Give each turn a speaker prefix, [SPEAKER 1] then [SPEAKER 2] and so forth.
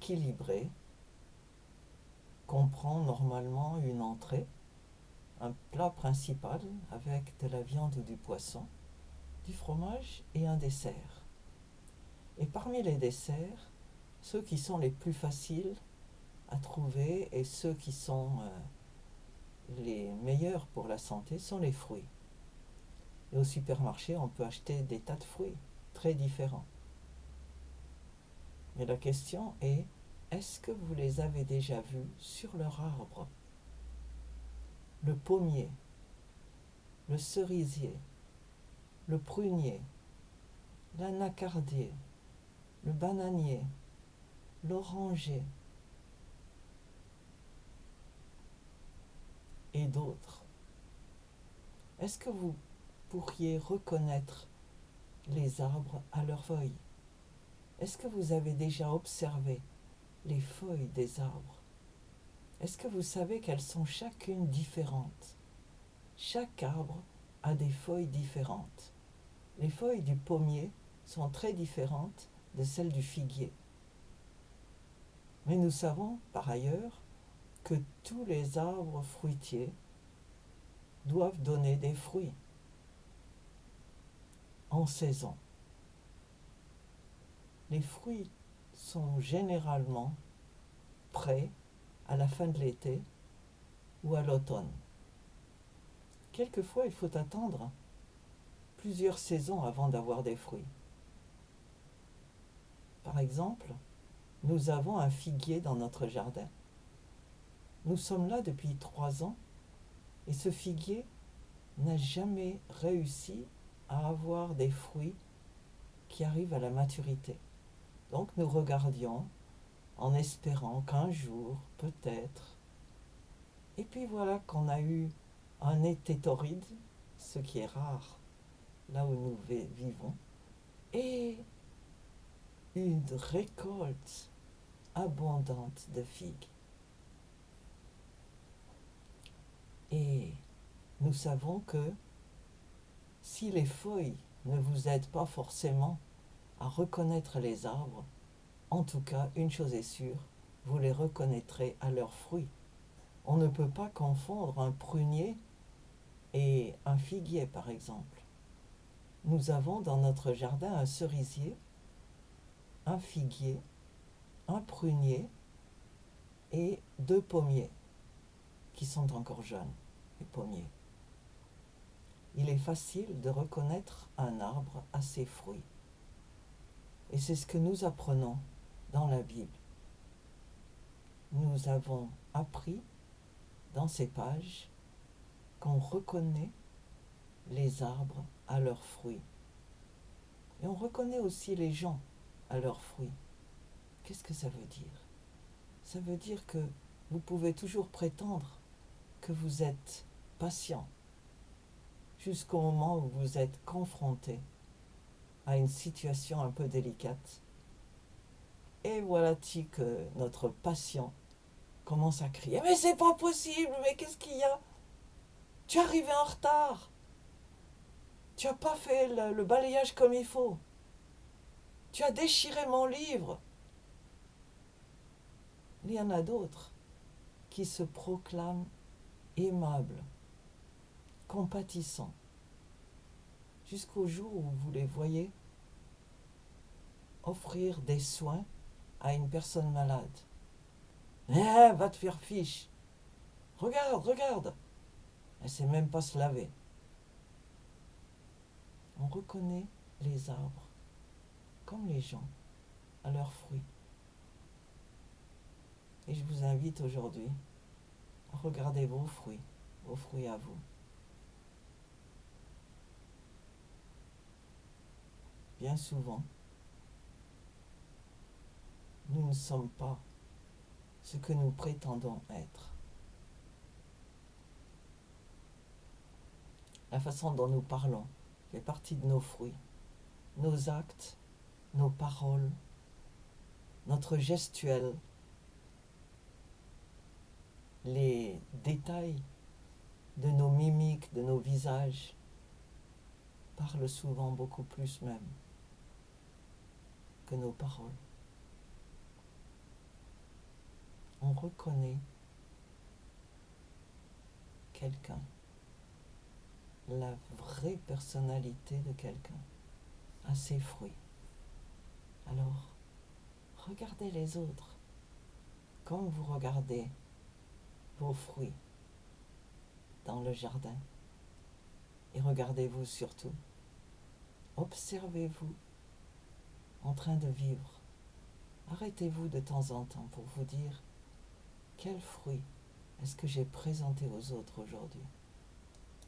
[SPEAKER 1] équilibré comprend normalement une entrée, un plat principal avec de la viande ou du poisson, du fromage et un dessert. Et parmi les desserts, ceux qui sont les plus faciles à trouver et ceux qui sont les meilleurs pour la santé sont les fruits. Et au supermarché, on peut acheter des tas de fruits très différents. Mais la question est-ce que vous les avez déjà vus sur leur arbre? Le pommier, le cerisier, le prunier, l'anacardier, le bananier, l'oranger et d'autres. Est-ce que vous pourriez reconnaître les arbres à leurs feuilles? Est-ce que vous avez déjà observé les feuilles des arbres? Est-ce que vous savez qu'elles sont chacune différentes? Chaque arbre a des feuilles différentes. Les feuilles du pommier sont très différentes de celles du figuier. Mais nous savons par ailleurs que tous les arbres fruitiers doivent donner des fruits en saison. Les fruits sont généralement prêts à la fin de l'été ou à l'automne. Quelquefois, il faut attendre plusieurs saisons avant d'avoir des fruits. Par exemple, nous avons un figuier dans notre jardin. Nous sommes là depuis 3 ans et ce figuier n'a jamais réussi à avoir des fruits qui arrivent à la maturité. Donc nous regardions en espérant qu'un jour, peut-être. Et puis voilà qu'on a eu un été torride, ce qui est rare là où nous vivons, et une récolte abondante de figues. Et nous savons que si les feuilles ne vous aident pas forcément à reconnaître les arbres, en tout cas, une chose est sûre, vous les reconnaîtrez à leurs fruits. On ne peut pas confondre un prunier et un figuier, par exemple. Nous avons dans notre jardin un cerisier, un figuier, un prunier et 2 pommiers qui sont encore jeunes, les pommiers. Il est facile de reconnaître un arbre à ses fruits. Et c'est ce que nous apprenons dans la Bible. Nous avons appris dans ces pages qu'on reconnaît les arbres à leurs fruits. Et on reconnaît aussi les gens à leurs fruits. Qu'est-ce que ça veut dire? Ça veut dire que vous pouvez toujours prétendre que vous êtes patient jusqu'au moment où vous êtes confronté à une situation un peu délicate. Et voilà-t-il que notre patient commence à crier « Mais c'est pas possible, mais qu'est-ce qu'il y a? Tu es arrivé en retard. Tu n'as pas fait le balayage comme il faut. Tu as déchiré mon livre. » Il y en a d'autres qui se proclament aimables, compatissants, jusqu'au jour où vous les voyez offrir des soins à une personne malade. « Va te faire fiche. Regarde, regarde. » Elle ne sait même pas se laver. On reconnaît les arbres, comme les gens, à leurs fruits. Et je vous invite aujourd'hui à regarder vos fruits à vous. Bien souvent, nous ne sommes pas ce que nous prétendons être. La façon dont nous parlons fait partie de nos fruits. Nos actes, nos paroles, notre gestuelle, les détails de nos mimiques, de nos visages, parlent souvent beaucoup plus même que nos paroles. on reconnaît quelqu'un, la vraie personnalité de quelqu'un, à ses fruits. Alors, regardez les autres comme vous regardez vos fruits dans le jardin. Et regardez-vous surtout. Observez-vous en train de vivre. Arrêtez-vous de temps en temps pour vous dire quel fruit est-ce que j'ai présenté aux autres aujourd'hui.